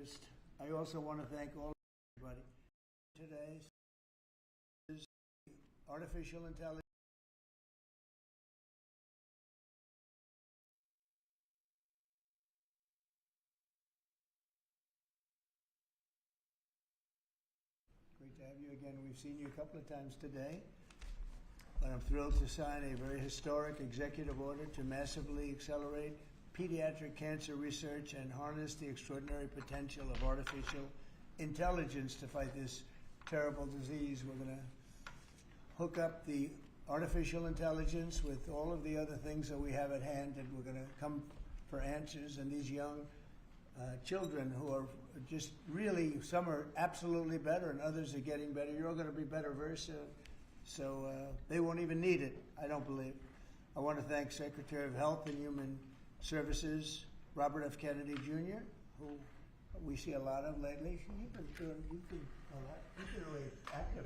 greatest. I also want to thank everybody. Today is artificial intelligence. Great to have you again. We've seen you a couple of times today. But I'm thrilled to sign a very historic executive order to massively accelerate pediatric cancer research and harness the extraordinary potential of artificial intelligence to fight this terrible disease. We're going to hook up the artificial intelligence with all of the other things that we have at hand, and we're going to come for answers. And these young children who are just really, some are absolutely better and others are getting better. You're all going to be better very soon. So they won't even need it, I don't believe. I want to thank Secretary of Health and Human Services, Robert F. Kennedy, Jr., who we see a lot of lately. You've been really active.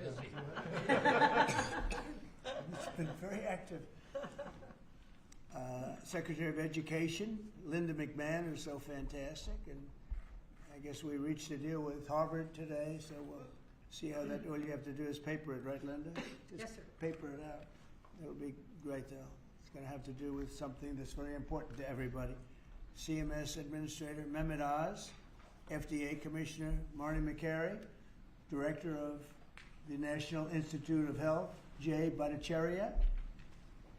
It's been very active. Secretary of Education, Linda McMahon, who's so fantastic. And I guess we reached a deal with Harvard today, so we'll see how that, all you have to do is paper it, right, Linda? Just yes, sir. Paper it out. It'll be great, though. It's going to have to do with something that's very important to everybody. CMS Administrator Mehmet Oz, FDA Commissioner Marty Makary, Director of the National Institute of Health, Jay Bhattacharya.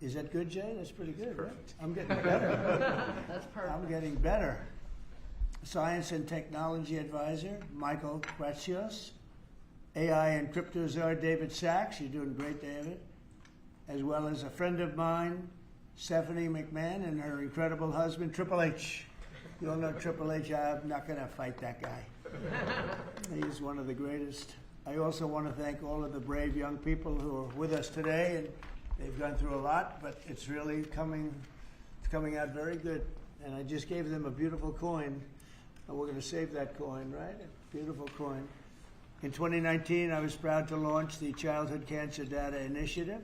Is that good, Jay? That's pretty good, right? I'm getting better. That's perfect. I'm getting better. Science and Technology Advisor Michael Kratsios. AI and crypto czar David Sachs, you're doing great, David, as well as a friend of mine, Stephanie McMahon, and her incredible husband, Triple H. You all know Triple H. I'm not going to fight that guy. He's one of the greatest. I also want to thank all of the brave young people who are with us today, and they've gone through a lot, but it's really coming out very good. And I just gave them a beautiful coin, and we're going to save that coin, right? A beautiful coin. In 2019, I was proud to launch the Childhood Cancer Data Initiative,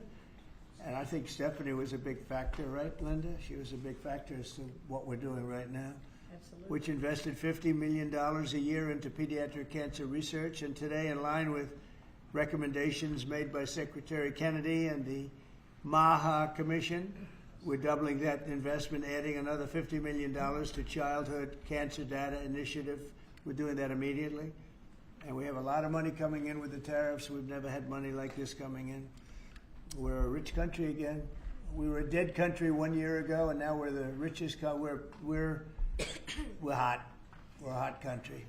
and I think Stephanie was a big factor, right, Linda? She was a big factor as to what we're doing right now. Absolutely. Which invested $50 million a year into pediatric cancer research, and today, in line with recommendations made by Secretary Kennedy and the MAHA Commission, we're doubling that investment, adding another $50 million to Childhood Cancer Data Initiative. We're doing that immediately. And we have a lot of money coming in with the tariffs. We've never had money like this coming in. We're a rich country again. We were a dead country 1 year ago, and now we're the richest country. We're hot. We're a hot country.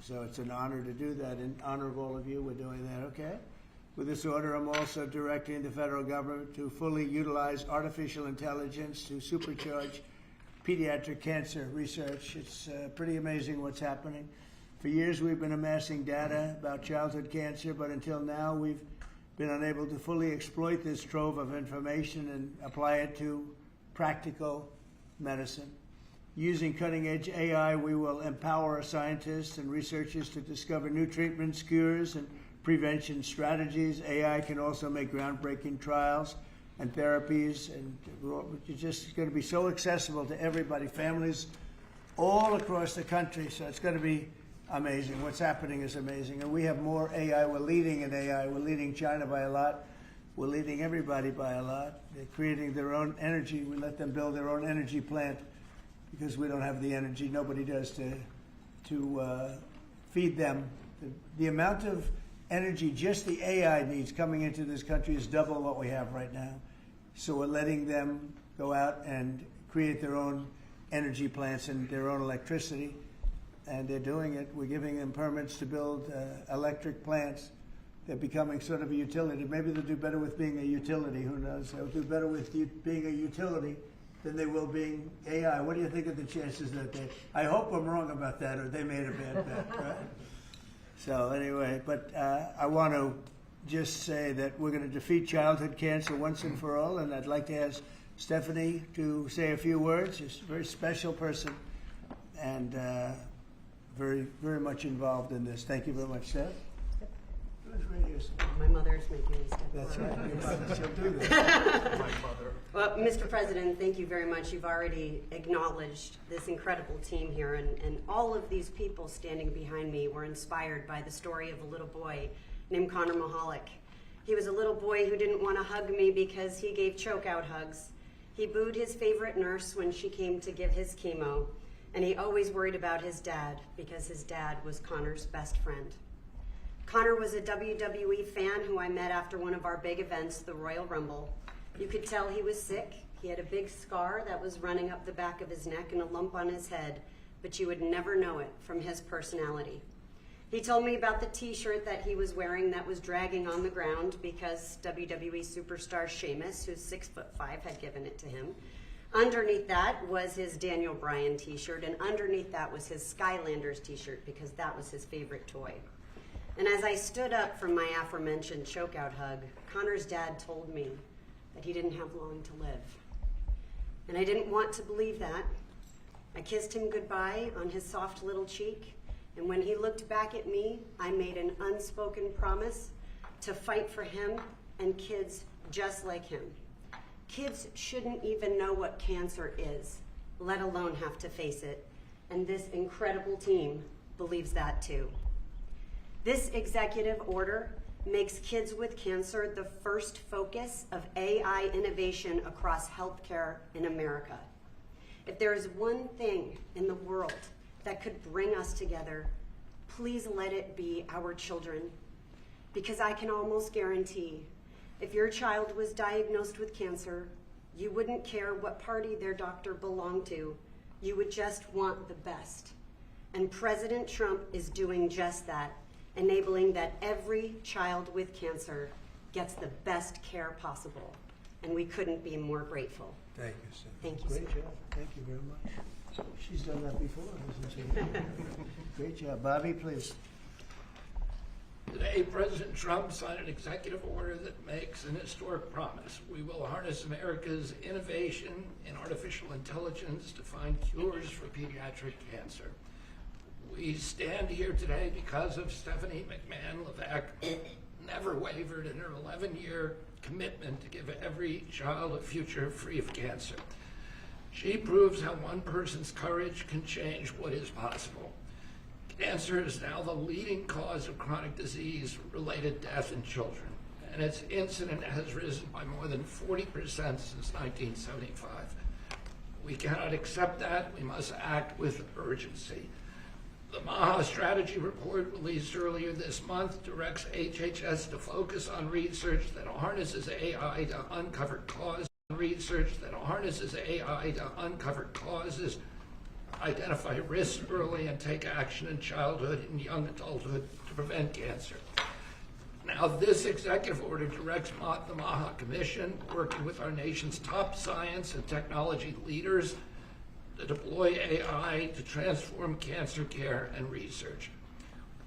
So it's an honor to do that. In honor of all of you, we're doing that, okay? With this order, I'm also directing the federal government to fully utilize artificial intelligence to supercharge pediatric cancer research. It's pretty amazing what's happening. For years, we've been amassing data about childhood cancer, but until now, we've been unable to fully exploit this trove of information and apply it to practical medicine. Using cutting-edge AI, we will empower scientists and researchers to discover new treatments, cures, and prevention strategies. AI can also make groundbreaking trials and therapies, and it's just going to be so accessible to everybody, families all across the country, so it's going to be amazing. What's happening is amazing. And we have more AI. We're leading in AI. We're leading China by a lot. We're leading everybody by a lot. They're creating their own energy. We let them build their own energy plant because we don't have the energy. Nobody does to feed them. The amount of energy just the AI needs coming into this country is double what we have right now. So we're letting them go out and create their own energy plants and their own electricity. And they're doing it. We're giving them permits to build electric plants. They're becoming sort of a utility. Maybe they'll do better with being a utility. Who knows? They'll do better with being a utility than they will being AI. What do you think of the chances that they... I hope I'm wrong about that, or they made a bad bet, right? So anyway, but I want to just say that we're going to defeat childhood cancer once and for all, and I'd like to ask Stephanie to say a few words. She's a very special person, and very, very much involved in this. Thank you very much, Steph. Who's radio station? My mother's making me step That's forward. right. Your mother, she'll do that. My mother. Well, Mr. President, thank you very much. You've already acknowledged this incredible team here, and all of these people standing behind me were inspired by the story of a little boy named Connor Mahalik. He was a little boy who didn't want to hug me because he gave choke-out hugs. He booed his favorite nurse when she came to give his chemo, and he always worried about his dad because his dad was Connor's best friend. Connor was a WWE fan who I met after one of our big events, the Royal Rumble. You could tell he was sick. He had a big scar that was running up the back of his neck and a lump on his head, but you would never know it from his personality. He told me about the t-shirt that he was wearing that was dragging on the ground because WWE superstar Sheamus, who's 6'5", had given it to him. Underneath that was his Daniel Bryan t-shirt, and underneath that was his Skylanders t-shirt because that was his favorite toy. And as I stood up from my aforementioned chokeout hug, Connor's dad told me that he didn't have long to live. And I didn't want to believe that. I kissed him goodbye on his soft little cheek, and when he looked back at me, I made an unspoken promise to fight for him and kids just like him. Kids shouldn't even know what cancer is, let alone have to face it. And this incredible team believes that too. This executive order makes kids with cancer the first focus of AI innovation across healthcare in America. If there is one thing in the world that could bring us together, please let it be our children. Because I can almost guarantee, if your child was diagnosed with cancer, you wouldn't care what party their doctor belonged to. You would just want the best. And President Trump is doing just that, enabling that every child with cancer gets the best care possible. And we couldn't be more grateful. Thank you, sir. Thank you, Great sir. job. Thank you very much. She's done that before, hasn't she? Great job. Bobby, please. Today, President Trump signed an executive order that makes an historic promise. We will harness America's innovation in artificial intelligence to find cures for pediatric cancer. We stand here today because of Stephanie McMahon Levesque never wavered in her 11-year commitment to give every child a future free of cancer. She proves how one person's courage can change what is possible. Cancer is now the leading cause of chronic disease-related death in children, and its incidence has risen by more than 40% since 1975. We cannot accept that. We must act with urgency. The MAHA strategy report released earlier this month directs HHS to focus on research that harnesses AI to uncover causes, identify risks early, and take action in childhood and young adulthood to prevent cancer. Now, this executive order directs the MAHA Commission, working with our nation's top science and technology leaders, to deploy AI to transform cancer care and research.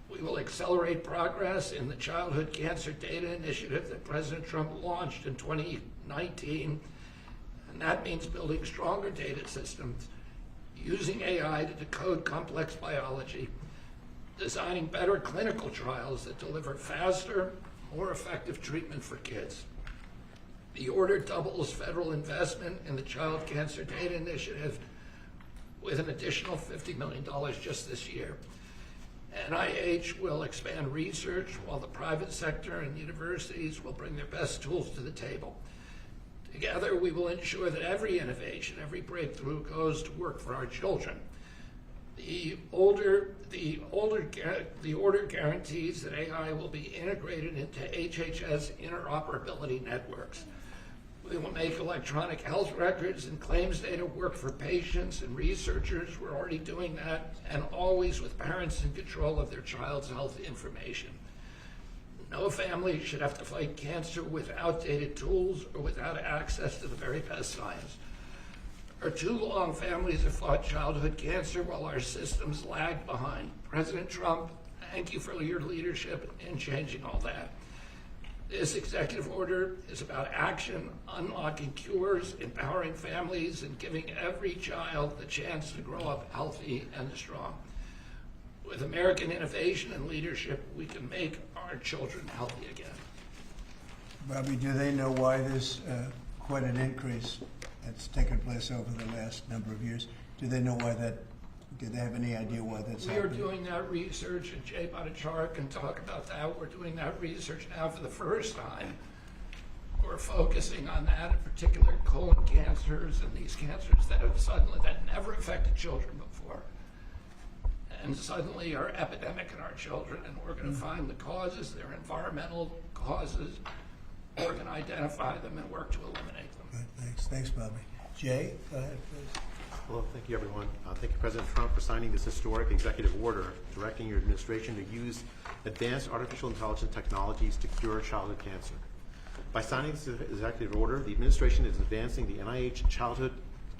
We will accelerate progress in the Childhood Cancer Data Initiative that President Trump launched in 2019, and that means building stronger data systems, using AI to decode complex biology, designing better clinical trials that deliver faster, more effective treatment for kids. The order doubles federal investment in the Child Cancer Data Initiative with an additional $50 million just this year. NIH will expand research while the private sector and universities will bring their best tools to the table. Together, we will ensure that every innovation, every breakthrough goes to work for our children. The order guarantees that AI will be integrated into HHS interoperability networks. We will make electronic health records and claims data work for patients and researchers. We're already doing that, and always with parents in control of their child's health information. No family should have to fight cancer with outdated tools or without access to the very best science. For too long, families have fought childhood cancer while our systems lagged behind. President Trump, thank you for your leadership in changing all that. This executive order is about action, unlocking cures, empowering families, and giving every child the chance to grow up healthy and strong. With American innovation and leadership, we can make our children healthy again. Bobby, do they know why there's quite an increase that's taken place over the last number of years? Do they know why that, do they have any idea why that's We are happening? doing that research, and Jay Bhattacharya can talk about that. We're doing that research now for the first time. We're focusing on that, in particular colon cancers and these cancers that never affected children before. And suddenly are epidemic in our children, and we're going to find the causes, their environmental causes. We're going to identify them and work to eliminate them. Good, thanks. Thanks, Bobby. Jay, go ahead, please. Hello, thank you, everyone. Thank you, President Trump, for signing this historic executive order directing your administration to use advanced artificial intelligence technologies to cure childhood cancer. By signing this executive order, the administration is advancing the NIH Childhood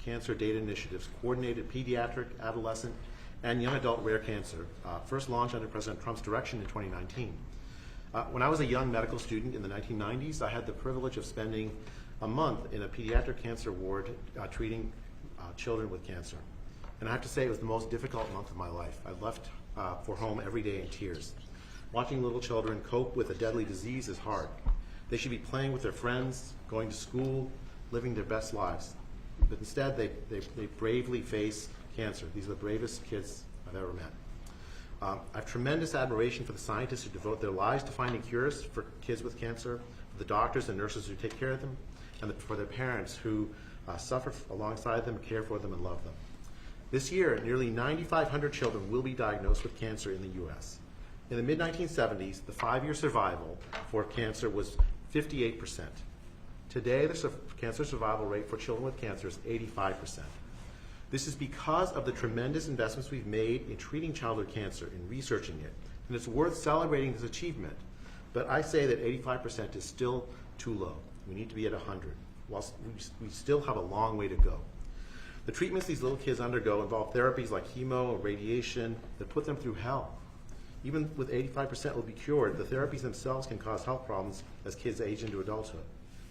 Cancer Data Initiative's coordinated pediatric, adolescent, and young adult rare cancer, first launched under President Trump's direction in 2019. When I was a young medical student in the 1990s, I had the privilege of spending a month in a pediatric cancer ward treating children with cancer. And I have to say it was the most difficult month of my life. I left for home every day in tears. Watching little children cope with a deadly disease is hard. They should be playing with their friends, going to school, living their best lives. But instead, they bravely face cancer. These are the bravest kids I've ever met. I have tremendous admiration for the scientists who devote their lives to finding cures for kids with cancer, for the doctors and nurses who take care of them, and for their parents who suffer alongside them, care for them, and love them. This year, nearly 9,500 children will be diagnosed with cancer in the U.S. In the mid-1970s, the 5-year survival for cancer was 58%. Today, the cancer survival rate for children with cancer is 85%. This is because of the tremendous investments we've made in treating childhood cancer, in researching it, and it's worth celebrating this achievement. But I say that 85% is still too low. We need to be at 100. Whilst we still have a long way to go. The treatments these little kids undergo involve therapies like chemo or radiation that put them through hell. Even with 85% will be cured, the therapies themselves can cause health problems as kids age into adulthood.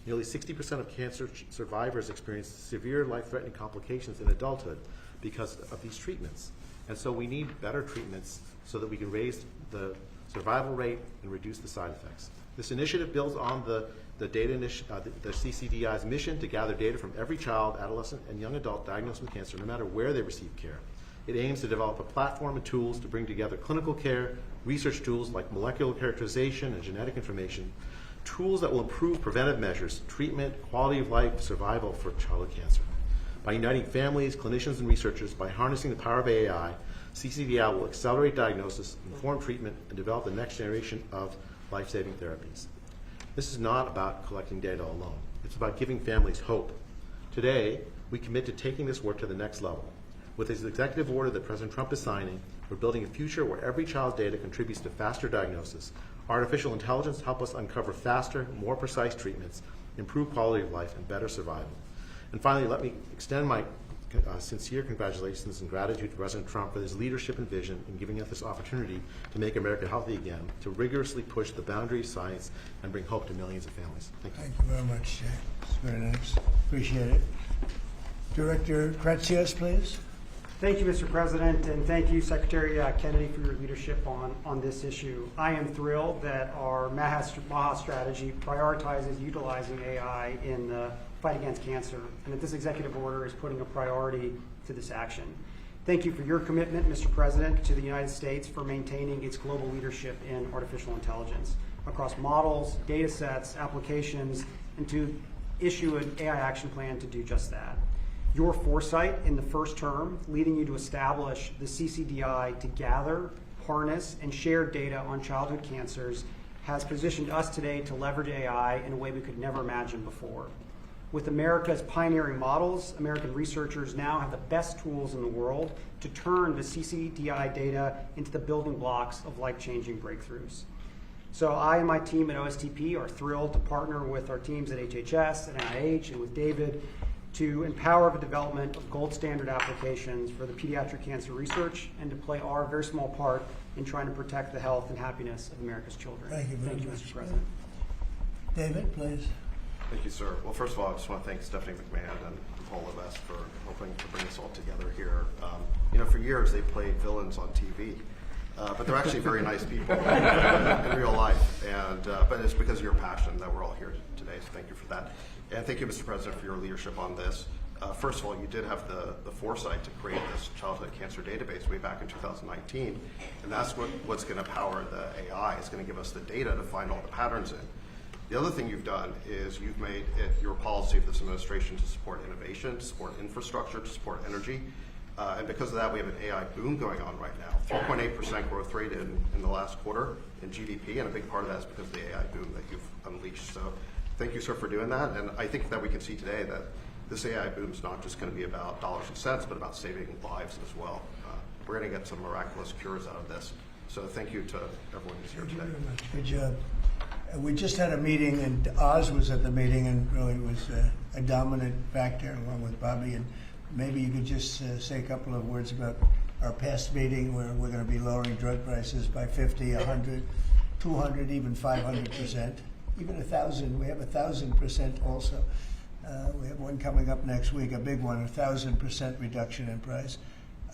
Nearly 60% of cancer survivors experience severe life-threatening complications in adulthood because of these treatments. And so we need better treatments so that we can raise the survival rate and reduce the side effects. This initiative builds on the CCDI's mission to gather data from every child, adolescent, and young adult diagnosed with cancer, no matter where they receive care. It aims to develop a platform and tools to bring together clinical care, research tools like molecular characterization and genetic information, tools that will improve preventive measures, treatment, quality of life, survival for childhood cancer. By uniting families, clinicians, and researchers, by harnessing the power of AI, CCDI will accelerate diagnosis, inform treatment, and develop the next generation of life-saving therapies. This is not about collecting data alone. It's about giving families hope. Today, we commit to taking this work to the next level. With this executive order that President Trump is signing, we're building a future where every child's data contributes to faster diagnosis. Artificial intelligence help us uncover faster, more precise treatments, improve quality of life, and better survival. And finally, let me extend my sincere congratulations and gratitude to President Trump for his leadership and vision in giving us this opportunity to make America healthy again, to rigorously push the boundaries of science and bring hope to millions of families. Thank you. Thank you very much, Jay. It's very nice. Appreciate it. Director Kratsios, please. Thank you, Mr. President, and thank you, Secretary Kennedy, for your leadership on this issue. I am thrilled that our MAHA strategy prioritizes utilizing AI in the fight against cancer, and that this executive order is putting a priority to this action. Thank you for your commitment, Mr. President, to the United States for maintaining its global leadership in artificial intelligence across models, data sets, applications, and to issue an AI action plan to do just that. Your foresight in the first term, leading you to establish the CCDI to gather, harness, and share data on childhood cancers, has positioned us today to leverage AI in a way we could never imagine before. With America's pioneering models, American researchers now have the best tools in the world to turn the CCDI data into the building blocks of life-changing breakthroughs. So I and my team at OSTP are thrilled to partner with our teams at HHS and NIH and with David to empower the development of gold standard applications for the pediatric cancer research and to play our very small part in trying to protect the health and happiness of America's children. Thank you very much, Mr. President. David, please. Thank you, sir. Well, first of all, I just want to thank Stephanie McMahon and Paul Levesque for helping to bring us all together here. For years they played villains on TV, but they're actually very nice people in real life. And but it's because of your passion that we're all here today. So thank you for that, and thank you, Mr. President, for your leadership on this. First of all, you did have the foresight to create this childhood cancer database way back in 2019, and that's what's going to power the AI. It's going to give us the data to find all the patterns in. The other thing you've done is you've made it your policy of this administration to support innovation, to support infrastructure, to support energy. And because of that, we have an AI boom going on right now. 3.8% growth rate in the last quarter in GDP, and a big part of that is because of the AI boom that you've unleashed. So thank you, sir, for doing that. And I think that we can see today that this AI boom is not just going to be about dollars and cents, but about saving lives as well. We're going to get some miraculous cures out of this. So thank you to everyone who's here today. Good job. We just had a meeting, and Oz was at the meeting, and really was a dominant factor along with Bobby. And maybe you could just say a couple of words about our past meeting where we're going to be lowering drug prices by 50, 100, 200, even 500%, even 1,000. We have 1,000% also. We have one coming up next week, a big one, 1,000% reduction in price.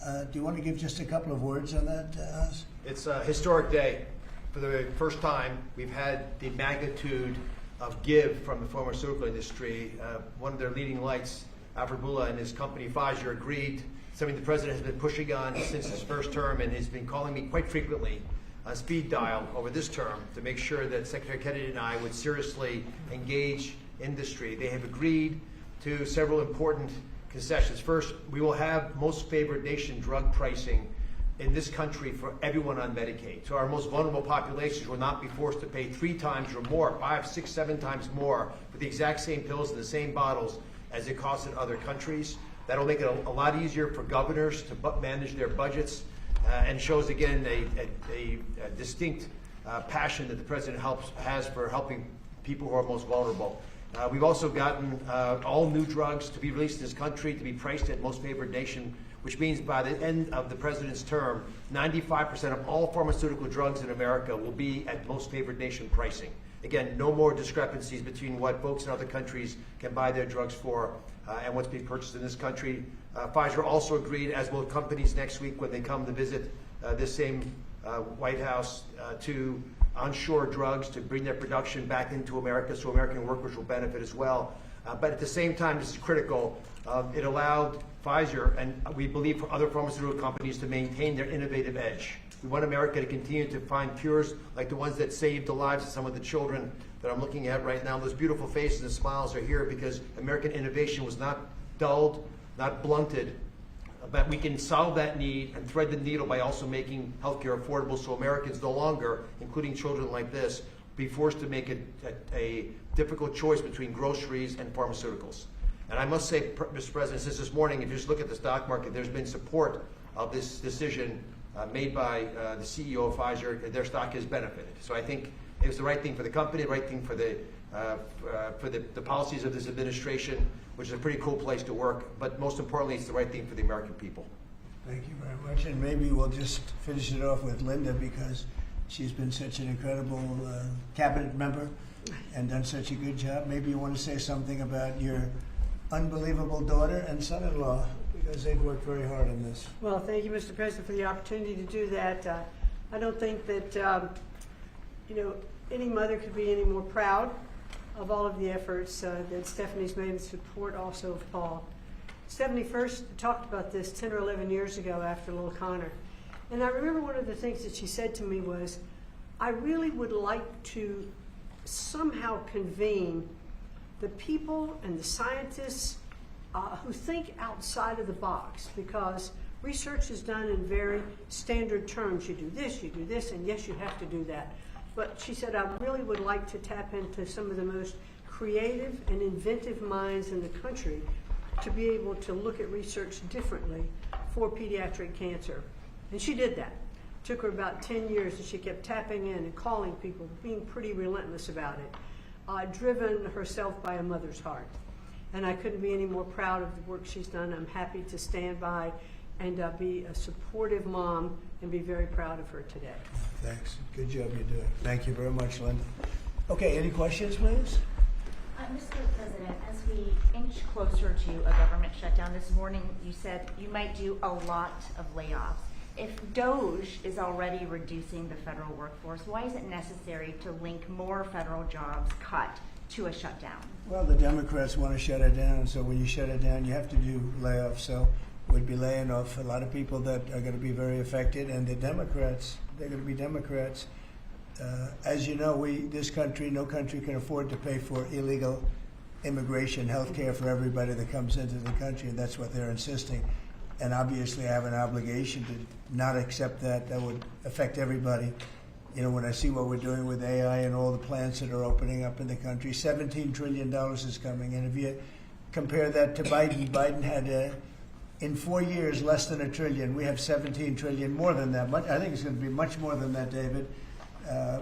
Do you want to give just a couple of words on that, Oz? It's a historic day. For the first time, we've had the magnitude of give from the pharmaceutical industry. One of their leading lights, Alfred Boula and his company Pfizer, agreed, something the president has been pushing on since his first term and has been calling me quite frequently on speed dial over this term to make sure that Secretary Kennedy and I would seriously engage industry. They have agreed to several important concessions. First, we will have most favored nation drug pricing in this country for everyone on Medicaid. So our most vulnerable populations will not be forced to pay 3 times or more, 5, 6, 7 times more for the exact same pills in the same bottles as it costs in other countries. That'll make it a lot easier for governors to manage their budgets and shows again a distinct passion that the president has for helping people who are most vulnerable. We've also gotten all new drugs to be released in this country to be priced at most favored nation, which means by the end of the president's term, 95% of all pharmaceutical drugs in America will be at most favored nation pricing. Again, no more discrepancies between what folks in other countries can buy their drugs for and what's being purchased in this country. Pfizer also agreed, as will companies next week when they come to visit this same White House, to onshore drugs, to bring their production back into America so American workers will benefit as well. But at the same time, this is critical, it allowed Pfizer, and we believe for other pharmaceutical companies, to maintain their innovative edge. We want America to continue to find cures like the ones that saved the lives of some of the children that I'm looking at right now. Those beautiful faces and smiles are here because American innovation was not dulled, not blunted, but we can solve that need and thread the needle by also making healthcare affordable so Americans no longer, including children like this, be forced to make a difficult choice between groceries and pharmaceuticals. And I must say, Mr. President, since this morning, if you just look at the stock market, there's been support of this decision made by the CEO of Pfizer. Their stock has benefited. So I think it was the right thing for the company, the right thing for the policies of this administration, which is a pretty cool place to work. But most importantly, it's the right thing for the American people. Thank you very much. And maybe we'll just finish it off with Linda, because she's been such an incredible cabinet member and done such a good job. Maybe you want to say something about your unbelievable daughter and son-in-law, because they've worked very hard on this. Well, thank you, Mr. President, for the opportunity to do that. I don't think that, any mother could be any more proud of all of the efforts that Stephanie's made in support also of Paul. Stephanie first talked about this 10 or 11 years ago after Little Connor. And I remember one of the things that she said to me was, I really would like to somehow convene the people and the scientists who think outside of the box, because research is done in very standard terms. You do this, and yes, you have to do that. But she said, I really would like to tap into some of the most creative and inventive minds in the country to be able to look at research differently for pediatric cancer. And she did that. It took her about 10 years, and she kept tapping in and calling people, being pretty relentless about it, driven herself by a mother's heart. And I couldn't be any more proud of the work she's done. I'm happy to stand by and be a supportive mom and be very proud of her today. Thanks. Good job you're doing. Thank you very much, Linda. Okay, any questions, please? Mr. President, as we inch closer to a government shutdown this morning, you said you might do a lot of layoffs. If DOGE is already reducing the federal workforce, why is it necessary to link more federal jobs cut to a shutdown? Well, the Democrats want to shut it down, so when you shut it down, you have to do layoffs. So we'd be laying off a lot of people that are going to be very affected, and the Democrats, they're going to be Democrats. As you know, this country, no country can afford to pay for illegal immigration, health care for everybody that comes into the country, and that's what they're insisting. And obviously, I have an obligation to not accept that. That would affect everybody. You know, when I see what we're doing with AI and all the plants that are opening up in the country, $17 trillion is coming. And if you compare that to Biden had, in 4 years, less than $1 trillion. We have $17 trillion, more than that. I think it's going to be much more than that, David.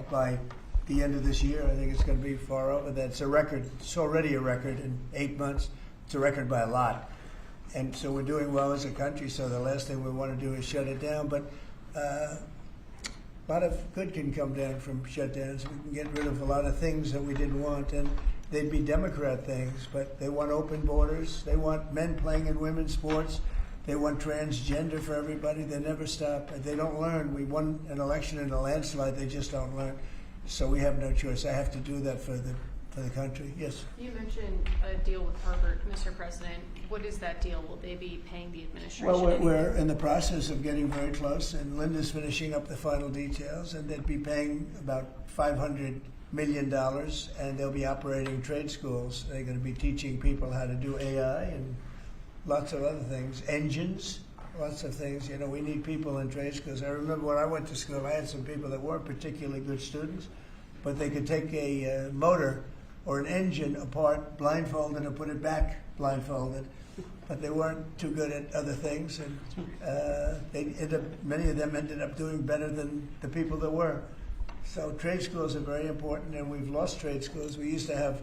By the end of this year, I think it's going to be far over that. It's a record. It's already a record in 8 months. It's a record by a lot. And so we're doing well as a country, so the last thing we want to do is shut it down. But a lot of good can come down from shutdowns. We can get rid of a lot of things that we didn't want, and they'd be Democrat things, but they want open borders. They want men playing in women's sports. They want transgender for everybody. They never stop. They don't learn. We won an election in a landslide. They just don't learn. So we have no choice. I have to do that for the country. Yes? You mentioned a deal with Harvard, Mr. President. What is that deal? Will they be paying the administration? Well, we're in the process of getting very close, and Linda's finishing up the final details, and they'd be paying about $500 million, and they'll be operating trade schools. They're going to be teaching people how to do AI and lots of other things, engines, lots of things. You know, we need people in trade schools. I remember when I went to school, I had some people that weren't particularly good students, but they could take a motor or an engine apart blindfolded and put it back blindfolded. But they weren't too good at other things, and many of them ended up doing better than the people that were. So trade schools are very important, and we've lost trade schools. We used to have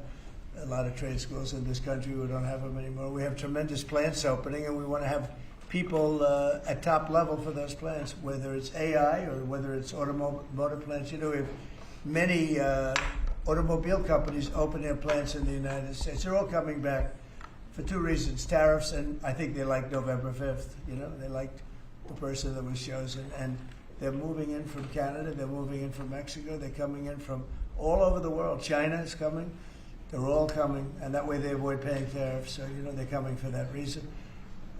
a lot of trade schools in this country. We don't have them anymore. We have tremendous plants opening, and we want to have people at top level for those plants, whether it's AI or whether it's automotive plants. You know, we have many automobile companies open their plants in the United States. They're all coming back for two reasons: tariffs, and I think they liked November 5th. You know, they liked the person that was chosen, and they're moving in from Canada, they're moving in from Mexico, they're coming in from all over the world. China is coming. They're all coming, and that way they avoid paying tariffs. So, you know, they're coming for that reason.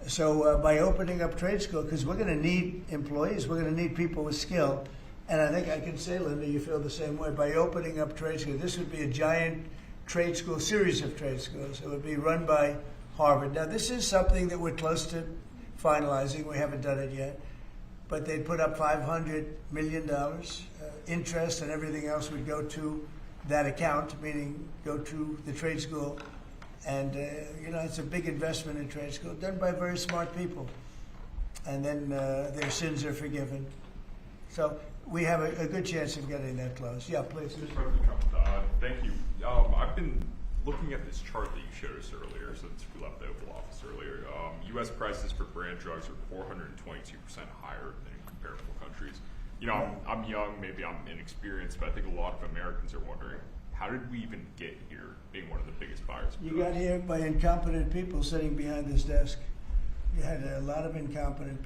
So by opening up trade school, because we're going to need employees, we're going to need people with skill. And I think I can say, Linda, you feel the same way. By opening up trade school, this would be a giant trade school, series of trade schools. It would be run by Harvard. Now, this is something that we're close to finalizing. We haven't done it yet. But they'd put up $500 million. Interest and everything else would go to that account, meaning go to the trade school. And, you know, it's a big investment in trade school, done by very smart people. And then their sins are forgiven. So we have a good chance of getting that close. Yeah, please. Mr. President Trump, thank you. I've been looking at this chart that you showed us earlier since we left the Oval Office earlier. U.S. prices for brand drugs are 422% higher than in comparable countries. You know, I'm young, maybe I'm inexperienced, but I think a lot of Americans are wondering, how did we even get here being one of the biggest buyers of You drugs? got here by incompetent people sitting behind this desk. You had a lot of incompetent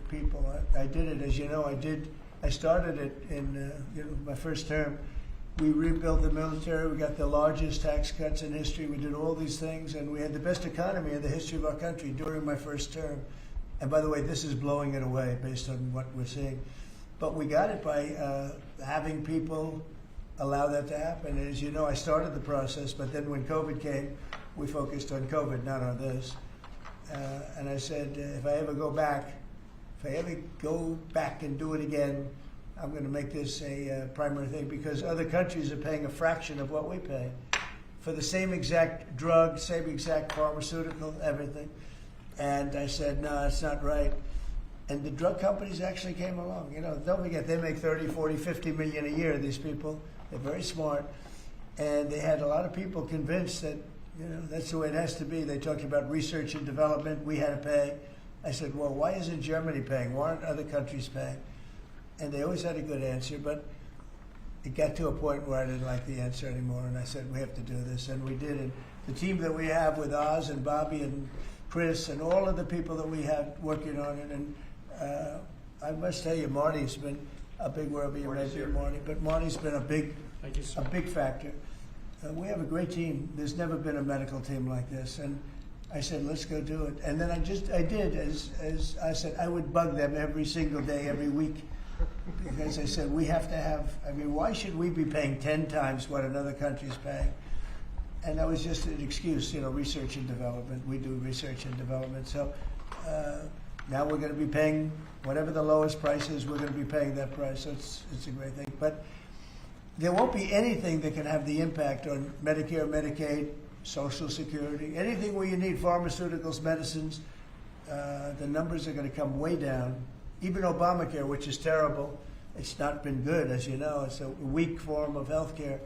people. I did it, as you know, I started it in my first term. We rebuilt the military. We got the largest tax cuts in history. We did all these things, and we had the best economy in the history of our country during my first term. And by the way, this is blowing it away based on what we're seeing. But we got it by having people allow that to happen. And as you know, I started the process, but then when COVID came, we focused on COVID, not on this. And I said, if I ever go back and do it again, I'm going to make this a primary thing, because other countries are paying a fraction of what we pay for the same exact drug, same exact pharmaceutical, everything. And I said, no, it's not right. And the drug companies actually came along. You know, don't forget, they make 30, 40, 50 million a year, these people. They're very smart. And they had a lot of people convinced that, you know, that's the way it has to be. They talked about research and development. We had to pay. I said, well, why isn't Germany paying? Why aren't other countries paying? And they always had a good answer, but it got to a point where I didn't like the answer anymore, and I said, we have to do this, and we did it. The team that we have with Oz and Bobby and Chris and all of the people that we have working on it, and I must tell you, Marty's been a big, wherever you may be, Marty, but Marty's been a big factor. We have a great team. There's never been a medical team like this, and I said, let's go do it. And then I did, as I said, I would bug them every single day, every week, because I said, we have to have, I mean, why should we be paying 10 times what another country's paying? And that was just an excuse, research and development. We do research and development. So now we're going to be paying whatever the lowest price is, we're going to be paying that price. So it's a great thing. But there won't be anything that can have the impact on Medicare, Medicaid, Social Security, anything where you need pharmaceuticals, medicines. The numbers are going to come way down. Even Obamacare, which is terrible, it's not been good, as you know. It's a weak form of health care.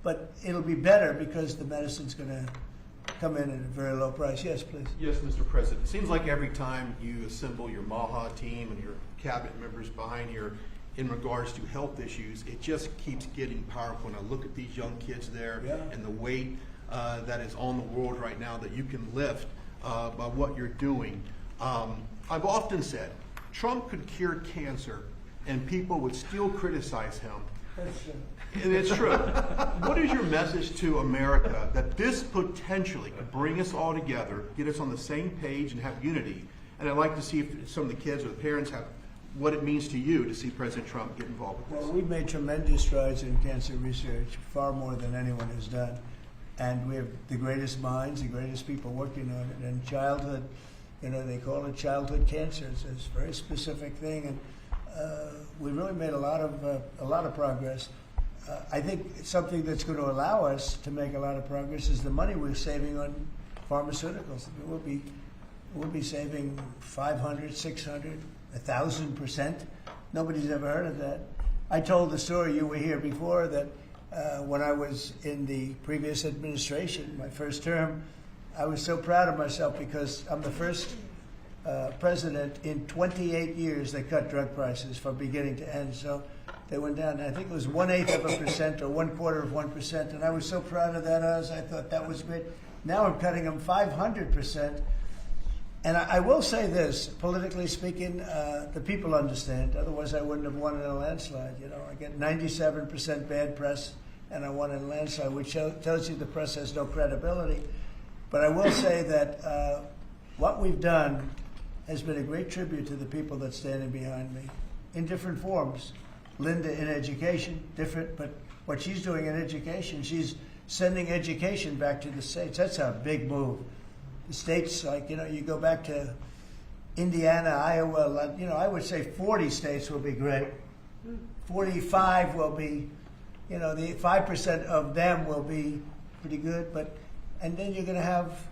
But it'll be better because the medicine's going to come in at a very low price. Yes, please. Yes, Mr. President. It seems like every time you assemble your MAHA team and your cabinet members behind here in regards to health issues, it just keeps getting powerful. When I look at these young kids there and the weight that is on the world right now that you can lift by what you're doing. I've often said Trump could cure cancer and people would still criticize him. And it's true. What is your message to America that this potentially could bring us all together, get us on the same page and have unity? And I'd like to see if some of the kids or the parents have what it means to you to see President Trump get involved with this. Well, we've made tremendous strides in cancer research, far more than anyone has done. And we have the greatest minds, the greatest people working on it. And childhood, they call it childhood cancer. It's a very specific thing. And we really made a lot of progress. I think something that's going to allow us to make a lot of progress is the money we're saving on pharmaceuticals. We'll be saving 500, 600, 1,000%. Nobody's ever heard of that. I told the story, you were here before, that when I was in the previous administration, my first term, I was so proud of myself because I'm the first president in 28 years that cut drug prices from beginning to end. So they went down, I think it was 1/8% or 1/4%, and I was so proud of that. I thought that was great. Now I'm cutting them 500%. And I will say this, politically speaking, the people understand. Otherwise, I wouldn't have won in a landslide. I get 97% bad press, and I won in a landslide, which tells you the press has no credibility. But I will say that what we've done has been a great tribute to the people that's standing behind me in different forms. Linda in education, different, but what she's doing in education, she's sending education back to the states. That's a big move. The states, you go back to Indiana, Iowa, I would say 40 states will be great. 45 will be, the 5% of them will be pretty good, and then you're going to have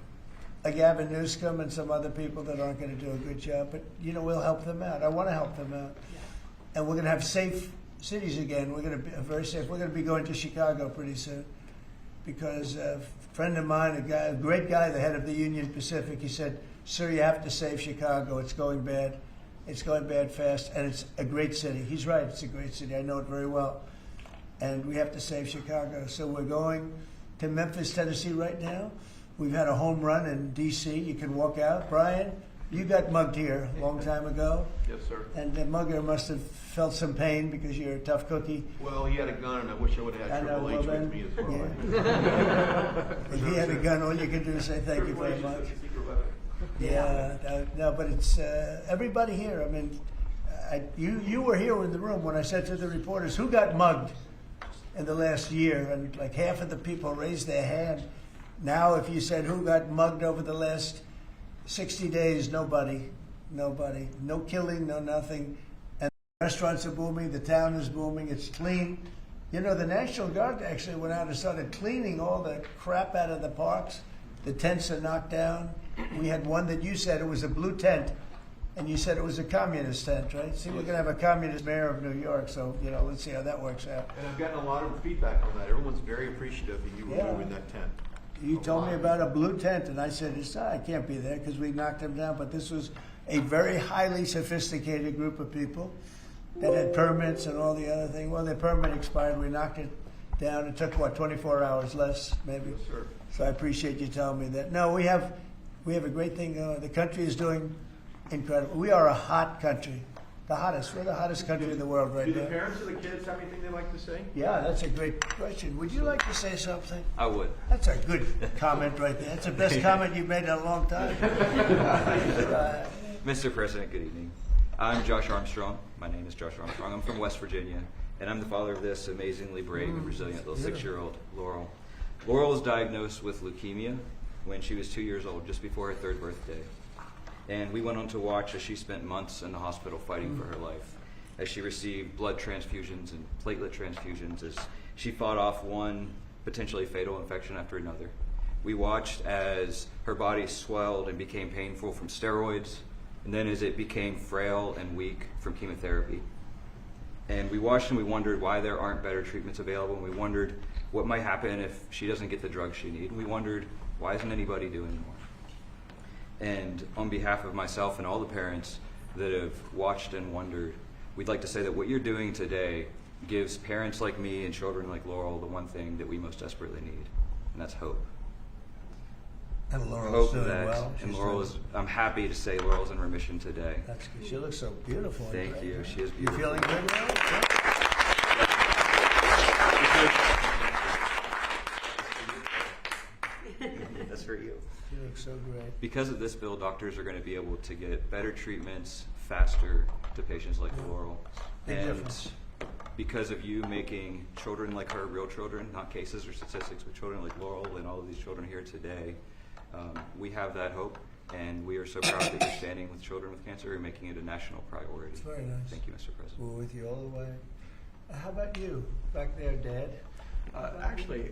a Gavin Newsom and some other people that aren't going to do a good job, but, we'll help them out. I want to help them out. And we're going to have safe cities again. We're going to be very safe. We're going to be going to Chicago pretty soon because a friend of mine, a great guy, the head of the Union Pacific, he said, "Sir, you have to save Chicago. It's going bad. It's going bad fast, and it's a great city." He's right. It's a great city. I know it very well. And we have to save Chicago. So we're going to Memphis, Tennessee right now. We've had a home run in D.C. You can walk out. Brian, you got mugged here a long time ago. Yes, sir. And the mugger must have felt some pain because you're a tough cookie. Well, he had a gun, and I wish I would have had Triple H with me as well. If he had a gun, all you could do is say thank you very much. No, but it's everybody here. I mean, you were here in the room when I said to the reporters, who got mugged in the last year? And like half of the people raised their hand. Now, if you said who got mugged over the last 60 days, nobody. No killing, no nothing. And the restaurants are booming, the town is booming, it's clean. The National Guard actually went out and started cleaning all the crap out of the parks. The tents are knocked down. We had one that you said it was a blue tent, and you said it was a communist tent, right? See, we're going to have a communist mayor of New York, so, let's see how that works out. And I've gotten a lot of feedback on that. Everyone's very appreciative that you were moving that tent. You told me about a blue tent, and I said, I can't be there because we knocked them down. But this was a very highly sophisticated group of people that had permits and all the other things. Well, their permit expired. We knocked it down. It took, 24 hours less, maybe? Yes, sir. So I appreciate you telling me that. No, we have a great thing going. The country is doing incredible. We are a hot country. The hottest. We're the hottest country in the world right Do the now. parents of the kids have anything they'd like to say? Yeah, that's a great question. Would you like to say something? I would. That's a good comment right there. That's the best comment you've made in a long time. Mr. President, good evening. I'm Josh Armstrong. My name is Josh Armstrong. I'm from West Virginia, and I'm the father of this amazingly brave and resilient little 6-year-old, Laurel. Laurel was diagnosed with leukemia when she was 2 years old, just before her 3rd birthday. And we went on to watch as she spent months in the hospital fighting for her life, as she received blood transfusions and platelet transfusions, as she fought off one potentially fatal infection after another. We watched as her body swelled and became painful from steroids, and then as it became frail and weak from chemotherapy. And we watched and we wondered why there aren't better treatments available, and we wondered what might happen if she doesn't get the drugs she needs, and we wondered why isn't anybody doing more. And on behalf of myself and all the parents that have watched and wondered, we'd like to say that what you're doing today gives parents like me and children like Laurel the one thing that we most desperately need, and that's hope. And Laurel's Hope doing that, well. and She's Laurel doing- is, I'm happy to say Laurel's in remission today. That's good. She looks so beautiful. and Thank great, you. right? She is You beautiful. feeling good now? That's for you. You look so great. Because of this bill, doctors are going to be able to get better treatments faster to patients like Laurel. Big And difference. because of you making children like her real children, not cases or statistics, but children like Laurel and all of these children here today, we have that hope. And we are so proud that you're standing with children with cancer and making it a national priority. It's very nice. Thank you, Mr. President. We're with you all the way. How about you, back there, Dad? Actually,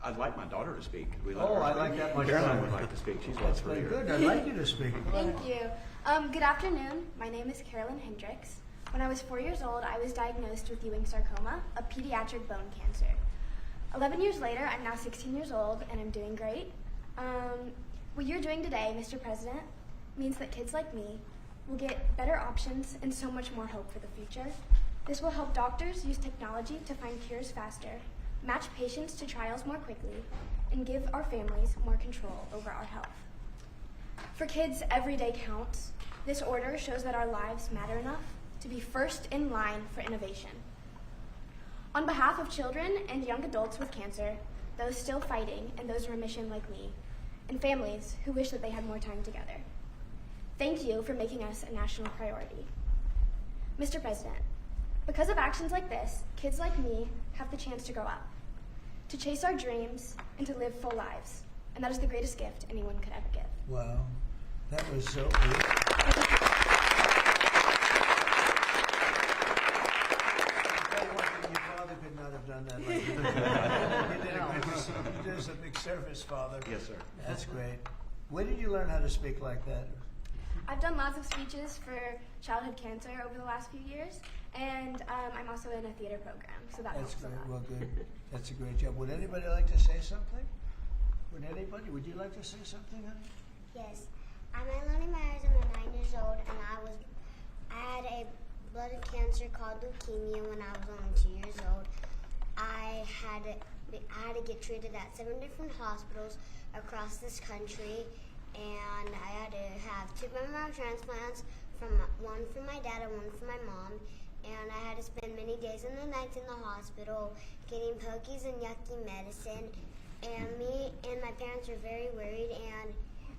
I'd like my daughter to speak. Could we let Oh, her I speak? like that much Caroline better. would like to speak. She's That's West very Virginia. good. I'd like you to speak. Thank you. Good afternoon. My name is Carolyn Hendricks. When I was 4 years old, I was diagnosed with Ewing sarcoma, a pediatric bone cancer. 11 years later, I'm now 16 years old, and I'm doing great. What you're doing today, Mr. President, means that kids like me will get better options and so much more hope for the future. This will help doctors use technology to find cures faster, match patients to trials more quickly, and give our families more control over our health. For kids, every day counts. This order shows that our lives matter enough to be first in line for innovation. On behalf of children and young adults with cancer, those still fighting and those in remission like me, and families who wish that they had more time together, thank you for making us a national priority. Mr. President, because of actions like this, kids like me have the chance to grow up, to chase our dreams, and to live full lives. And that is the greatest gift anyone could ever give. Wow, that was so good. Your father could not have done that like you did. You did a great, you did a big service, Father. Yes, sir. That's great. Where did you learn how to speak like that? I've done lots of speeches for childhood cancer over the last few years, and I'm also in a theater program, so that That's helps a great. lot. Well, good. That's a great job. Would anybody like to say something? Would anybody? Would you like to say something, honey? Yes. I'm Eleni Myers. I'm 9 years old, and I had a blood cancer called leukemia when I was only 2 years old. I had to get treated at 7 different hospitals across this country, and I had to have 2 bone marrow transplants, one for my dad and one for my mom. And I had to spend many days and nights in the hospital getting pokies and yucky medicine. And me and my parents were very worried, and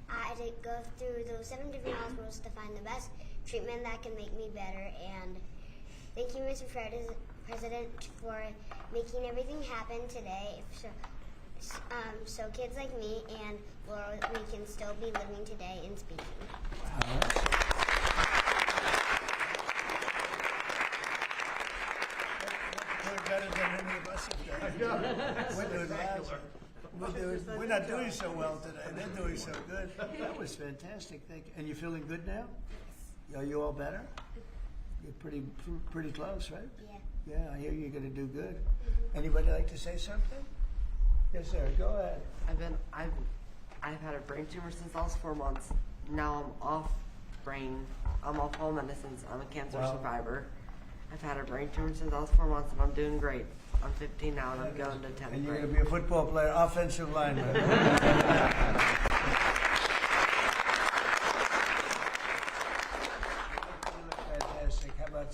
I had to go through those 7 different hospitals to find the best treatment that can make me better. And thank you, Mr. President, for making everything happen today. So kids like me and Laura, we can still be living today and speaking. We're better than any of us have done. We're doing lousy. We're not doing so well today. They're doing so good. That was fantastic. Thank you. And you're feeling good now? Are you all better? You're pretty close, right? Yeah. Yeah, I hear you're going to do good. Anybody like to say something? Yes, sir. Go ahead. I've had a brain tumor since I was 4 months. Now I'm off all medicines. I'm a cancer survivor. I've had a brain tumor since I was 4 months, and I'm doing great. I'm 15 now, and I'm going to 10th And you're grade. going to be a football player, offensive lineman. Fantastic. How about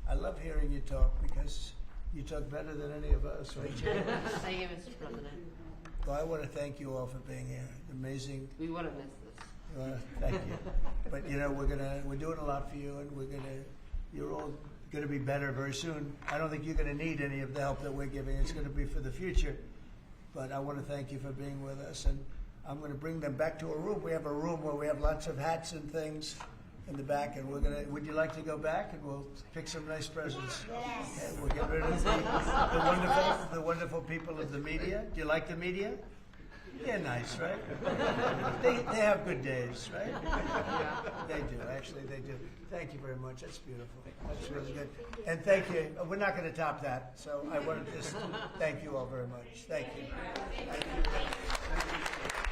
I love hearing you talk because you talk better than any of us, right, Jim? Thank you, Mr. President. Well, I want to thank you all for being here. Amazing. We would have missed this. Thank you. But you know, we're doing a lot for you, and you're all gonna be better very soon. I don't think you're gonna need any of the help that we're giving. It's gonna be for the future. But I want to thank you for being with us, and I'm gonna bring them back to a room. We have a room where we have lots of hats and things in the back, and would you like to go back and we'll pick some nice presents? Yes. Okay, we'll get rid of the wonderful people of the media. Do you like the media? They're nice, right? They have good days, right? They do, actually, they do. Thank you very much. That's beautiful. That's really good. And thank you. We're not going to top that, so I wanted to just thank you all very much. Thank you. Thank you.